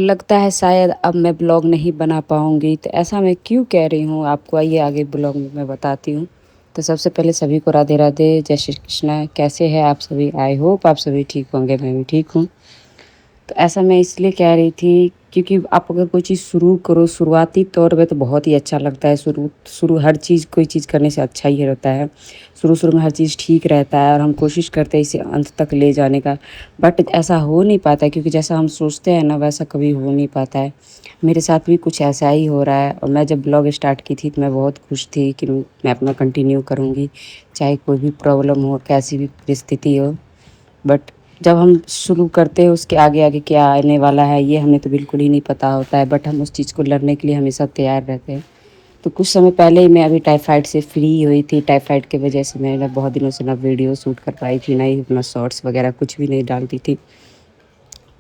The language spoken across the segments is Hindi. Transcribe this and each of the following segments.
लगता है शायद अब मैं ब्लॉग नहीं बना पाऊँगी, तो ऐसा मैं क्यों कह रही हूँ आपको, आइए आगे ब्लॉग में मैं बताती हूँ। तो सबसे पहले सभी को राधे राधे, जय श्री कृष्णा। कैसे हैं आप सभी? आई होप आप सभी ठीक होंगे, मैं भी ठीक हूँ। तो ऐसा मैं इसलिए कह रही थी क्योंकि आप अगर कोई चीज़ शुरू करो शुरुआती तौर पे तो बहुत ही अच्छा लगता है। शुरू शुरू हर चीज़ कोई चीज़ करने से अच्छा ही रहता है। शुरू-शुरू में हर चीज़ ठीक रहता है और हम कोशिश करते हैं इसे अंत तक ले जाने का। बट ऐसा हो नहीं पाता है क्योंकि जैसा हम सोचते हैं ना वैसा कभी हो नहीं पाता है। मेरे साथ भी कुछ ऐसा ही हो रहा है और मैं जब ब्लॉग स्टार्ट की थी तो मैं बहुत खुश थी कि मैं अपना कंटिन्यू करूँगी, चाहे कोई भी प्रॉब्लम हो, कैसी भी परिस्थिति हो। बट जब हम शुरू करते हैं उसके आगे-आगे क्या आने वाला है ये हमें तो बिल्कुल ही नहीं पता होता है, बट हम उस चीज़ को लड़ने के लिए हमेशा तैयार रहते हैं। तो कुछ समय पहले ही मैं अभी टाइफाइड से फ्री हुई थी। टाइफाइड की वजह से मैंने बहुत दिनों से ना वीडियो शूट कर पाई थी, ना ही अपना शॉर्ट्स वगैरह कुछ भी नहीं डालती थी।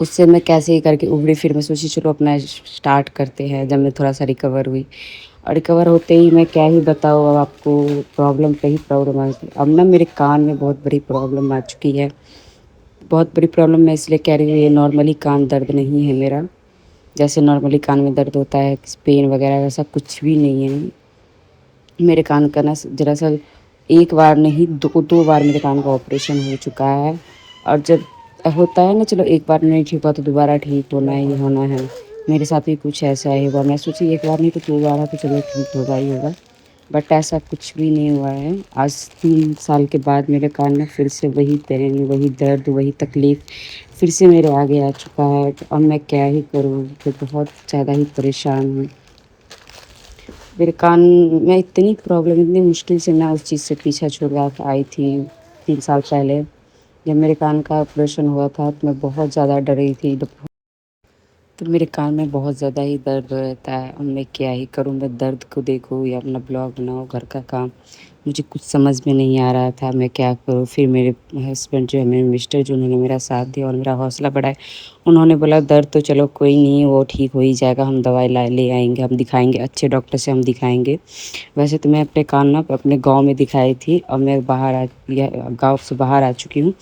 उससे मैं कैसे ही करके उभरी, फिर मैं सोची चलो अपना स्टार्ट करते हैं। जब मैं थोड़ा-सा रिकवर हुई और रिकवर होते ही मैं क्या ही बताऊँ अब आपको, प्रॉब्लम पे ही प्रॉब्लम आ गई। अब ना मेरे कान में बहुत बड़ी प्रॉब्लम आ चुकी है। बहुत बड़ी प्रॉब्लम मैं इसलिए कह रही हूँ, ये नॉर्मली कान दर्द नहीं है मेरा। जैसे नॉर्मली कान में दर्द होता है, पेन वगैरह वैसा कुछ भी नहीं है। मेरे कान का ना दरअसल एक बार नहीं 2 बार मेरे कान का ऑपरेशन हो चुका है। और जब होता है ना चलो एक बार नहीं ठीक हुआ तो दोबारा ठीक होना ही होना है। मेरे साथ भी कुछ ऐसा ही हुआ। मैं सोची एक बार नहीं तो 2 बार तो चलो ठीक होगा ही होगा। बट ऐसा कुछ भी नहीं हुआ है। आज 3 साल के बाद मेरे कान में फिर से वही पेन, वही दर्द, वही तकलीफ़ फिर से मेरे आगे आ चुका है। तो अब मैं क्या ही करूँ? मैं बहुत ज़्यादा ही परेशान हूँ। मेरे कान में इतनी प्रॉब्लम, इतनी मुश्किल से मैं उस चीज़ से पीछा छुड़वा के आई थी 3 साल पहले। जब मेरे कान का ऑपरेशन हुआ था तो मैं बहुत ज़्यादा डरी थी। तो मेरे कान में बहुत ज़्यादा ही दर्द रहता है। अब मैं क्या ही करूँ? मैं दर्द को देखूँ या अपना ब्लॉग बनाऊँ, घर का काम, मुझे कुछ समझ में नहीं आ रहा था मैं क्या करूँ? फिर मेरे हस्बैंड जो है, मेरे मिस्टर जो, उन्होंने मेरा साथ दिया और मेरा हौसला बढ़ाया। उन्होंने बोला दर्द तो चलो कोई नहीं, वो ठीक हो ही जाएगा, हम दवाई ले आएँगे, हम दिखाएँगे, अच्छे डॉक्टर से हम दिखाएँगे। वैसे तो मैं अपने कान ना अपने गाँव में दिखाई थी, अब मैं बाहर आ या गाँव से बाहर आ चुकी हूँ।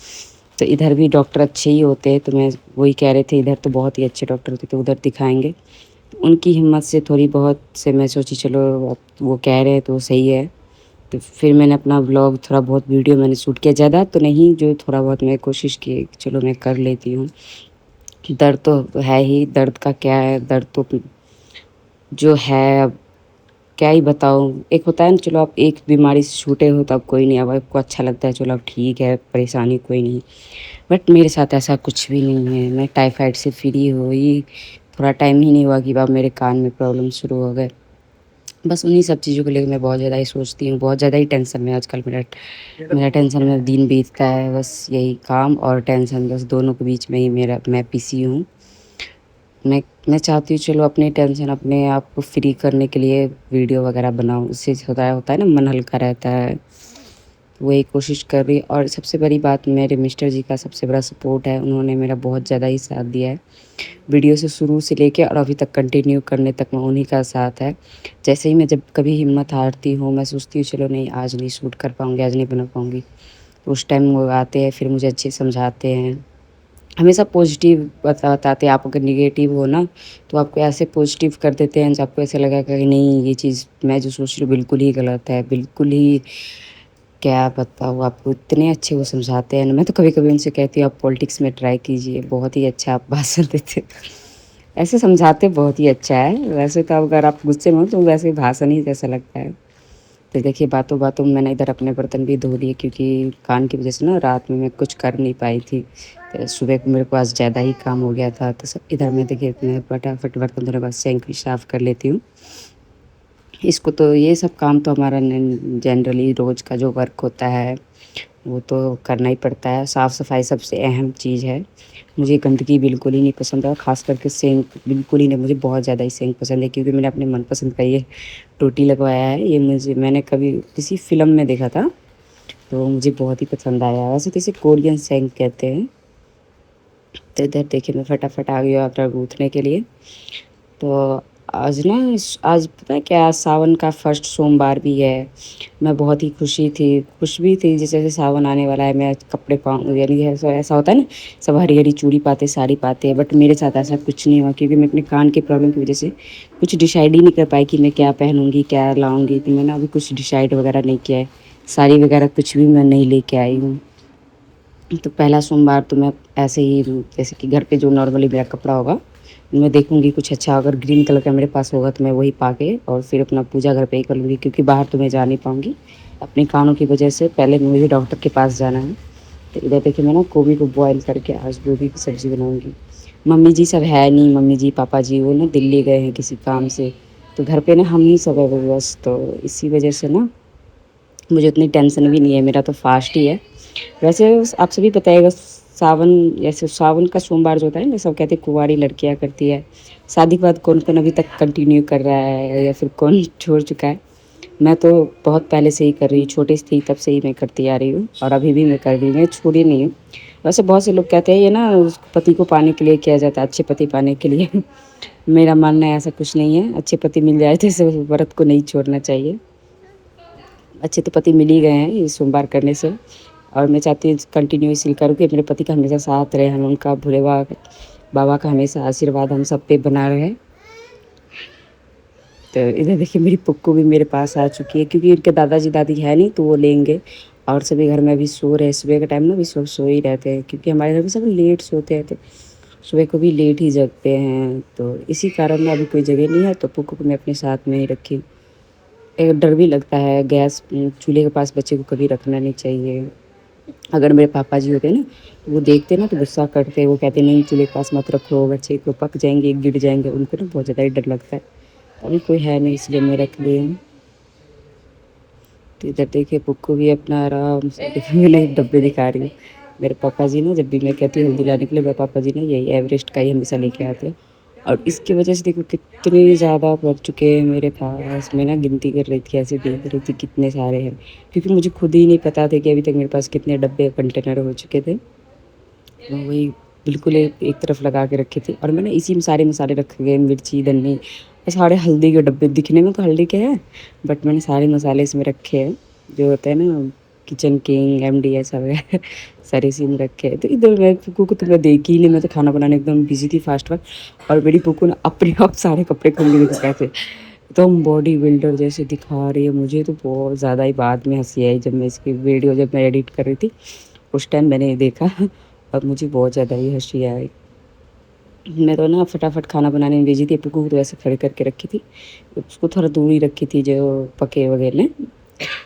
तो इधर भी डॉक्टर अच्छे ही होते हैं, तो मैं वही कह रहे थे इधर तो बहुत ही अच्छे डॉक्टर होते, तो उधर दिखाएँगे। तो उनकी हिम्मत से थोड़ी बहुत से मैं सोची चलो अब वो कह रहे हैं तो सही है। तो फिर मैंने अपना व्लॉग थोड़ा बहुत वीडियो मैंने शूट किया, ज़्यादा तो नहीं, जो थोड़ा बहुत मैं कोशिश की कि चलो मैं कर लेती हूँ। दर्द तो है ही, दर्द का क्या है, दर्द तो जो है अब क्या ही बताऊँ। एक होता है ना चलो आप एक बीमारी से छूटे हो तब कोई नहीं, अब आपको अच्छा लगता है चलो अब ठीक है, परेशानी कोई नहीं। बट मेरे साथ ऐसा कुछ भी नहीं है। मैं टाइफाइड से फ्री हुई, थोड़ा टाइम ही नहीं हुआ कि अब मेरे कान में प्रॉब्लम शुरू हो गए। बस उन्हीं सब चीज़ों को लेके मैं बहुत ज़्यादा ही सोचती हूँ, बहुत ज़्यादा ही टेंशन में आजकल मेरा मेरा टेंशन में दिन बीतता है। बस यही काम और टेंशन, बस दोनों के बीच में ही मैं पिसी हूँ। मैं चाहती हूँ चलो अपनी टेंशन अपने आप को फ्री करने के लिए वीडियो वगैरह बनाऊँ, उससे होता है ना मन हल्का रहता है। वही कोशिश कर रही, और सबसे बड़ी बात मेरे मिस्टर जी का सबसे बड़ा सपोर्ट है, उन्होंने मेरा बहुत ज़्यादा ही साथ दिया है। वीडियो से शुरू से लेके और अभी तक कंटिन्यू करने तक में उन्हीं का साथ है। जैसे ही मैं जब कभी हिम्मत हारती हूँ, मैं सोचती हूँ चलो नहीं आज नहीं शूट कर पाऊँगी, आज नहीं बना पाऊँगी, तो उस टाइम वो आते हैं फिर मुझे अच्छे से समझाते हैं। हमेशा पॉजिटिव बताते हैं। आप अगर नेगेटिव हो ना तो आपको ऐसे पॉजिटिव कर देते हैं जो आपको ऐसा लगेगा कि नहीं ये चीज़ मैं जो सोच रही हूँ बिल्कुल ही गलत है, बिल्कुल ही क्या बताऊँ आपको, इतने अच्छे वो समझाते हैं ना। मैं तो कभी-कभी उनसे कहती हूँ आप पॉलिटिक्स में ट्राई कीजिए, बहुत ही अच्छा आप भाषण देते हो। ऐसे समझाते बहुत ही अच्छा है। वैसे तो अगर आप गुस्से में हो तो वैसे भाषण ही जैसा लगता है। तो देखिए बातों-बातों में मैंने इधर अपने बर्तन भी धो लिए क्योंकि कान की वज़ह से ना रात में मैं कुछ कर नहीं पाई थी। तो सुबह को मेरे को आज ज़्यादा ही काम हो गया था, तो इधर मैं देखिए मैं फटाफट बर्तन धोने के बाद सिंक भी साफ़ कर लेती हूँ। इसको तो ये सब काम तो हमारा जनरली रोज़ का जो वर्क होता है वो तो करना ही पड़ता है। साफ़-सफ़ाई सबसे अहम चीज़ है। मुझे गंदगी बिल्कुल ही नहीं पसंद है, ख़ास करके सेंक बिल्कुल ही नहीं। मुझे बहुत ज़्यादा ही सेंक पसंद है क्योंकि मैंने अपने मनपसंद का ये टोटी लगवाया है। ये मैंने कभी किसी फ़िल्म में देखा था, तो मुझे बहुत ही पसंद आया। वैसे तो इसे कोरियन सेंक कहते हैं। तो इधर देखिए मैं फटाफट आ गई हूँ आटा गूँथने के लिए। तो आज पता है क्या, आज सावन का फर्स्ट सोमवार भी है। मैं बहुत ही खुश भी थी जैसे जैसे सावन आने वाला है, मैं कपड़े पाऊँ, यानी ऐसा ऐसा होता है ना, सब हरी हरी चूड़ी पाते साड़ी पाते हैं, बट मेरे साथ ऐसा कुछ नहीं हुआ क्योंकि मैं अपने कान के प्रॉब्लम की वजह से कुछ डिसाइड ही नहीं कर पाई कि मैं क्या पहनूंगी क्या लाऊंगी। तो मैंने अभी कुछ डिसाइड वगैरह नहीं किया है, साड़ी वगैरह कुछ भी मैं नहीं लेके आई हूँ। तो पहला सोमवार तो मैं ऐसे ही जैसे कि घर पे जो नॉर्मली मेरा कपड़ा होगा, मैं देखूंगी कुछ अच्छा अगर ग्रीन कलर का मेरे पास होगा तो मैं वही पा के और फिर अपना पूजा घर पे ही कर लूँगी, क्योंकि बाहर तो मैं जा नहीं पाऊँगी अपने कानों की वजह से। पहले मुझे डॉक्टर के पास जाना है। तो इधर देखिए मैं ना गोभी को बॉयल करके आज गोभी की सब्ज़ी बनाऊँगी। मम्मी जी सब है नहीं, मम्मी जी पापा जी वो ना दिल्ली गए हैं किसी काम से, तो घर पे ना हम ही सब है बस। तो इसी वजह से ना मुझे उतनी टेंशन भी नहीं है, मेरा तो फास्ट ही है। वैसे आप सभी बताइएगा, सावन जैसे सावन का सोमवार जो होता है ना, सब कहते हैं कुंवारी लड़कियां करती है। शादी के बाद कौन कौन अभी तक कंटिन्यू कर रहा है या फिर कौन छोड़ चुका है। मैं तो बहुत पहले से ही कर रही हूँ, छोटी सी थी तब से ही मैं करती आ रही हूँ और अभी भी मैं कर रही हूँ, मैं छोड़ी नहीं हूँ। वैसे बहुत से लोग कहते हैं ये ना उस पति को पाने के लिए किया जाता है, अच्छे पति पाने के लिए। मेरा मानना है ऐसा कुछ नहीं है, अच्छे पति मिल जाए तो इस व्रत को नहीं छोड़ना चाहिए। अच्छे तो पति मिल ही गए हैं ये सोमवार करने से, और मैं चाहती हूँ कंटिन्यू इसी करूँ कि मेरे पति का हमेशा साथ रहे, हम उनका भोले बाबा का हमेशा आशीर्वाद हम सब पे बना रहे। तो इधर देखिए मेरी पुक्कू भी मेरे पास आ चुकी है, क्योंकि उनके दादाजी दादी है नहीं तो वो लेंगे। और सभी घर में अभी सो रहे हैं, सुबह के टाइम ना भी सब सो ही रहते हैं, क्योंकि हमारे घर में सब लेट सोते हैं तो सुबह को भी लेट ही जगते हैं। तो इसी कारण ना अभी कोई जगह नहीं है, तो पुक्कू को मैं अपने साथ में ही रखी। एक डर भी लगता है, गैस चूल्हे के पास बच्चे को कभी रखना नहीं चाहिए। अगर मेरे पापा जी होते ना तो वो देखते ना तो गुस्सा करते, वो कहते नहीं चूल्हे के पास मत रखो, बच्चे को पक जाएंगे गिर जाएंगे, उनको ना बहुत ज़्यादा ही डर लगता है। अभी कोई है नहीं इसलिए मैं रख ली हूँ। तो इधर देखिए पुक्कू भी अपना आराम से देखिए मैंने डब्बे दिखा रही हूँ। मेरे पापा जी ना जब भी मैं कहती हूँ हल्दी लाने के लिए, मेरे पापा जी ना यही एवरेस्ट का ही हमेशा लेके आते हैं। और इसकी वजह से देखो कितने ज़्यादा बढ़ चुके हैं मेरे पास। मैं ना गिनती कर रही थी, ऐसे देख रही थी कितने सारे हैं, क्योंकि मुझे खुद ही नहीं पता था कि अभी तक मेरे पास कितने डब्बे कंटेनर हो चुके थे। मैं वही बिल्कुल एक तरफ लगा के रखे थे, और मैंने इसी में सारे मसाले रखे गए, मिर्ची धनिया, ये सारे हल्दी के डब्बे, दिखने में तो हल्दी के हैं बट मैंने सारे मसाले इसमें रखे हैं, जो होते हैं ना किचन किंग एमडी है सब है। सारे इसी में रखे हैं। तो इधर मैं पुक्कू को तो मैं देखी ही नहीं, मैं तो खाना बनाने एकदम बिजी थी फास्ट फास्ट, और मेरी पुक्कू ना अपने आप सारे कपड़े खोल के दिखा थे, एकदम बॉडी बिल्डर जैसे दिखा रही है। मुझे तो बहुत ज़्यादा ही बाद में हंसी आई जब मैं इसकी वीडियो जब मैं एडिट कर रही थी, उस टाइम मैंने ये देखा। और मुझे बहुत ज़्यादा ही हंसी आई। मैं तो ना फटाफट खाना बनाने में बिजी थी, पुक्कू को तो ऐसे खड़े करके रखी थी, उसको थोड़ा दूर ही रखी थी जो पके वगैरह।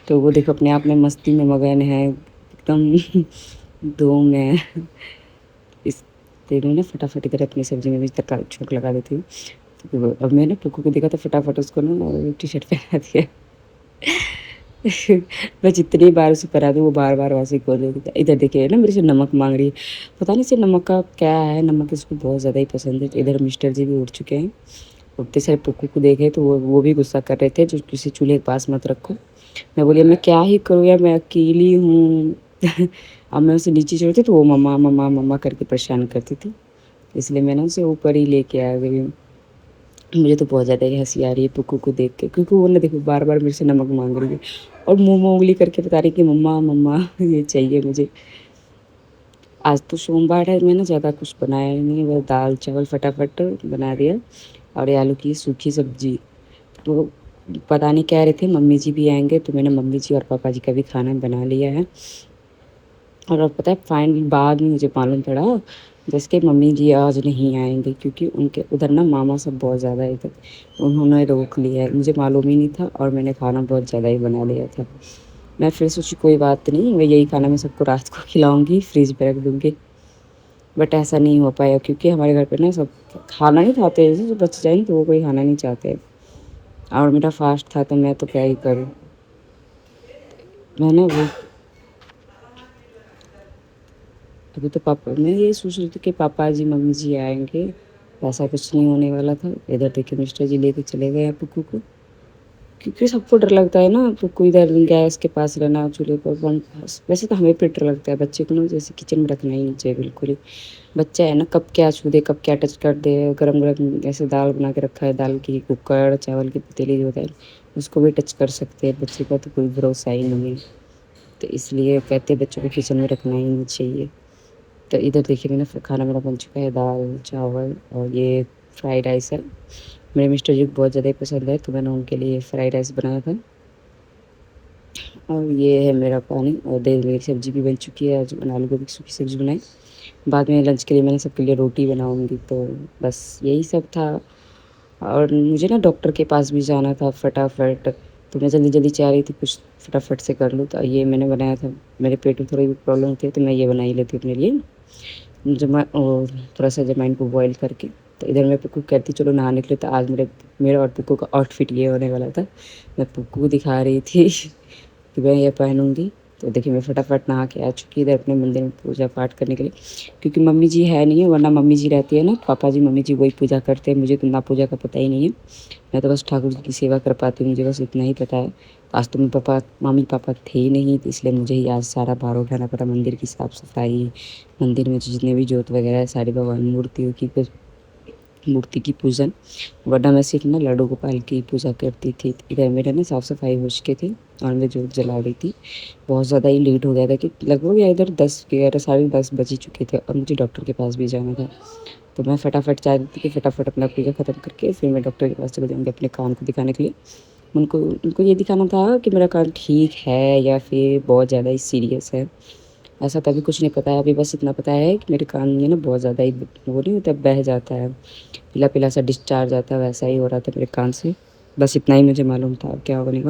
तो वो देखो अपने आप में मस्ती में मगन है एकदम। धूम है इस। देखो ना फटाफट इधर अपनी सब्जी में भी तक छोंक लगा देती हूँ। तो अब मैं ना पुक्कू को देखा तो फटाफट उसको ना टी शर्ट पहना दिया। मैं जितनी बार उसे करा दूँ वो बार बार वैसे ही खोल देती है। इधर देखिए ना मेरे से नमक मांग रही है, पता नहीं इसे नमक का क्या है, नमक इसको बहुत ज़्यादा ही पसंद है। तो इधर मिस्टर जी भी उठ चुके हैं, उठते सारे पुक्कू को देखे तो वो भी गुस्सा कर रहे थे, जो किसी चूल्हे के पास मत रखो। मैं बोली मैं क्या ही करूँ यार, मैं अकेली हूँ। अब मैं उसे नीचे चढ़ती तो वो मम्मा मम्मा मम्मा करके परेशान करती थी, इसलिए मैं ना उसे ऊपर ही लेके आ गई हूँ। मुझे तो बहुत ज़्यादा ही हंसी आ रही है पुक्कू को देख के, क्योंकि वो ना देखो बार बार मेरे से नमक मांग रही है और मुंह में उंगली करके बता रही कि मम्मा मम्मा ये चाहिए मुझे। आज तो सोमवार है, मैंने ज़्यादा कुछ बनाया ही नहीं, बस दाल चावल फटाफट बना दिया और ये आलू की सूखी सब्जी। तो पता नहीं कह रहे थे मम्मी जी भी आएंगे, तो मैंने मम्मी जी और पापा जी का भी खाना बना लिया है। और अब पता है फाइनली बाद में मुझे मालूम पड़ा जैसे कि मम्मी जी आज नहीं आएंगे, क्योंकि उनके उधर ना मामा सब बहुत ज़्यादा है इधर, उन्होंने रोक लिया है। मुझे मालूम ही नहीं था और मैंने खाना बहुत ज़्यादा ही बना लिया था। मैं फिर सोची कोई बात नहीं, मैं यही खाना मैं सबको रात को खिलाऊंगी, फ्रिज पे रख दूँगी। बट ऐसा नहीं हो पाया क्योंकि हमारे घर पे ना सब खाना नहीं खाते, जैसे जो बच जाए तो वो कोई खाना नहीं चाहते, और मेरा फास्ट था तो मैं तो क्या ही करूँ। मैं ना वो अभी तो पापा, मैं ये सोच रही थी कि पापा जी मम्मी जी आएंगे, ऐसा कुछ नहीं होने वाला था। इधर देखिए मिस्टर जी लेके चले गए हैं पुक्कू को। क्योंकि सबको डर लगता है ना, तो कोई इधर गैस के पास रहना, चूल्हे पर बन वैसे तो हमें भी डर लगता है, बच्चे को ना जैसे किचन में रखना ही नहीं चाहिए बिल्कुल ही। बच्चा है ना, कब क्या छू दे, कब क्या टच कर दे। गरम-गरम ऐसे दाल बना के रखा है, दाल की कुकर, चावल की पतीली जो होता है, उसको भी टच कर सकते हैं। बच्चे का तो कोई भरोसा ही नहीं है। तो इसलिए कहते हैं बच्चों को किचन में रखना ही नहीं चाहिए। तो इधर देखिए मैंने खाना मेरा बन चुका है, दाल, चावल और ये फ्राइड राइस है। मेरे मिस्टर जी को बहुत ज़्यादा ही पसंद है, तो मैंने उनके लिए फ्राइड राइस बनाया था। और ये है मेरा पानी, और देर मेरी सब्ज़ी भी बन चुकी है। आज मैंने आलू गोभी की सूखी सब्ज़ी बनाई। बाद में लंच के लिए मैंने सबके लिए रोटी बनाऊँगी, तो बस यही सब था। और मुझे ना डॉक्टर के पास भी जाना था फटाफट, तो मैं जल्दी-जल्दी चाह रही थी कुछ फटाफट से कर लूँ, तो ये मैंने बनाया था। मेरे पेट में थोड़ी प्रॉब्लम थी, तो मैं ये बना ही लेती हूँ अपने लिए। थोड़ा-सा अजवाइन को बॉयल करके। तो इधर मैं पुक्कू कहती चलो नहाने के लिए, तो आज मेरा और पुक्कू का आउटफिट ये होने वाला था। मैं पुक्कू को दिखा रही थी कि मैं ये पहनूँगी। तो देखिए मैं फटाफट नहा के आ चुकी इधर अपने मंदिर में पूजा पाठ करने के लिए, क्योंकि मम्मी जी है नहीं है, वरना मम्मी जी रहती है ना, पापा जी मम्मी जी वही पूजा करते हैं। मुझे तो ना पूजा का पता ही नहीं है। मैं तो बस ठाकुर जी की सेवा कर पाती हूँ, मुझे बस इतना ही पता है। आज तो मेरे मम्मी पापा थे ही नहीं, तो इसलिए मुझे ही आज सारा भार उठाना पड़ा। मंदिर की साफ सफाई, मंदिर में जितने भी जोत वगैरह है, सारी भगवान मूर्ति की पूजन, वरना मैं सिर्फ ना लड्डू गोपाल की पूजा करती थी। इधर मेरा ना साफ़ सफाई हो चुकी थी और मैं जोत जला रही थी। बहुत ज़्यादा ही लेट हो गया था, कि लगभग या इधर 10 11 साढ़े 10 बज ही चुके थे, और मुझे डॉक्टर के पास भी जाना था। तो मैं फटाफट चाह रही थी कि फटाफट अपना पूजा ख़त्म करके फिर मैं डॉक्टर के पास चले जाऊँगी अपने कान को दिखाने के लिए। उनको उनको ये दिखाना था कि मेरा कान ठीक है या फिर बहुत ज़्यादा ही सीरियस है। ऐसा तो अभी कुछ नहीं पता है, अभी बस इतना पता है कि मेरे कान में ना बहुत ज़्यादा ही वो नहीं होता, बह जाता है, पीला-पीला सा डिस्चार्ज आता है, वैसा ही हो रहा था मेरे कान से। बस इतना ही मुझे मालूम था क्या होने का।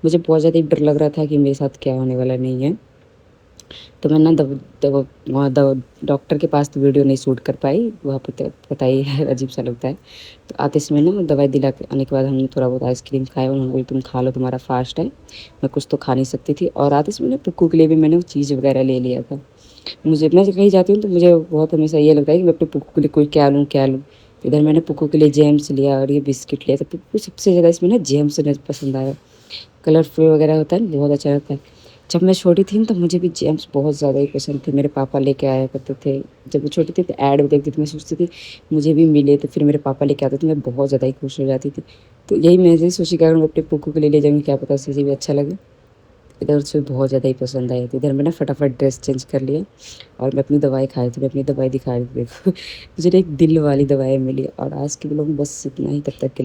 मुझे बहुत ज़्यादा ही डर लग रहा था कि मेरे साथ क्या होने वाला नहीं है। तो मैं ना दव दव वहाँ दव डॉक्टर के पास तो वीडियो नहीं शूट कर पाई, वहाँ पे तो पता ही है अजीब-सा लगता है। तो आते समय ना दवाई दिला के आने के बाद हमने थोड़ा बहुत आइसक्रीम खाया, उन्होंने बोला तुम खा लो, तुम्हारा फ़ास्ट है। मैं कुछ तो खा नहीं सकती थी, और आते समय ना पुक्कू के लिए भी मैंने चीज़ वगैरह ले लिया था। मैं जब कहीं जाती हूँ तो मुझे बहुत हमेशा ये लगता है कि मैं अपने पुक्कू के लिए कोई क्या लूँ, क्या लूँ? तो इधर मैंने पुक्कू के लिए जेम्स लिया और ये बिस्किट लिया, तो पुक्कू सबसे ज़्यादा इसमें ना जेम्स ने पसंद आया। कलरफुल वगैरह होता है ना, बहुत अच्छा लगता है। जब मैं छोटी थी ना, तो मुझे भी जेम्स बहुत ज़्यादा ही पसंद थे, मेरे पापा लेके आया करते थे। जब मैं छोटी थी तो ऐड में देखती थी, मैं सोचती थी मुझे भी मिले, तो फिर मेरे पापा लेके आते थे, मैं बहुत ज़्यादा ही खुश हो जाती थी। तो यही मैं ऐसे ही सोची कि अगर मैं अपने पुक्कू के लिए ले जाऊँगी, क्या पता उसे भी अच्छा लगे। इधर उसे बहुत ज़्यादा ही पसंद आई थी। इधर मैं ना फटाफट ड्रेस चेंज कर लिया और मैं अपनी दवाई खा रही थी। मैं अपनी दवाई दिखा रही थी, देखो मुझे ना एक दिल वाली दवाई मिली, और आज के व्लॉग में बस इतना ही, तब तक के लिए